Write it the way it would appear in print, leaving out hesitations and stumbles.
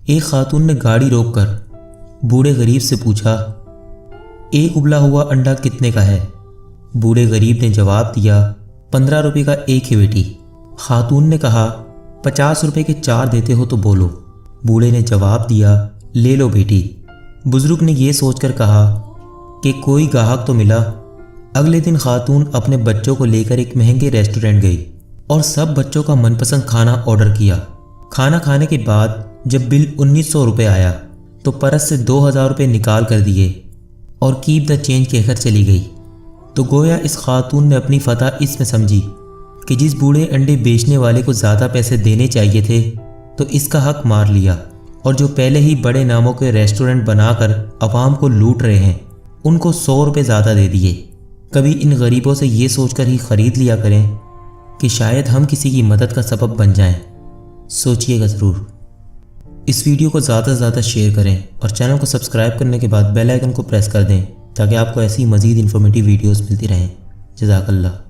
एक खातून ने गाड़ी रोककर बूढ़े गरीब से पूछा, एक उबला हुआ अंडा कितने का है? बूढ़े गरीब ने जवाब दिया, 15 रुपये का एक है बेटी। खातून ने कहा, 50 रुपये के 4 देते हो तो बोलो। बूढ़े ने जवाब दिया, ले लो बेटी। बुजुर्ग ने यह सोचकर कहा कि कोई ग्राहक तो मिला। अगले दिन खातून अपने बच्चों को लेकर एक महंगे रेस्टोरेंट गई और सब बच्चों का मनपसंद खाना ऑर्डर किया। खाना खाने के बाद जब बिल 1900 रुपये आया तो परस से 2000 रुपये निकाल कर दिए और कीप द चेंज कहकर चली गई। तो गोया इस खातून ने अपनी फतह इसमें समझी कि जिस बूढ़े अंडे बेचने वाले को ज़्यादा पैसे देने चाहिए थे तो इसका हक मार लिया, और जो पहले ही बड़े नामों के रेस्टोरेंट बनाकर अवाम को लूट रहे हैं उनको 100 रुपये ज़्यादा दे दिए। कभी इन गरीबों से ये सोचकर ही ख़रीद लिया करें कि शायद हम किसी की मदद का सबब बन जाएं। सोचिएगा ज़रूर। इस वीडियो को ज़्यादा से ज़्यादा शेयर करें और चैनल को सब्सक्राइब करने के बाद बेल आइकन को प्रेस कर दें ताकि आपको ऐसी मज़ीद इन्फॉर्मेटिव वीडियोस मिलती रहें। जज़ाकल्लाह।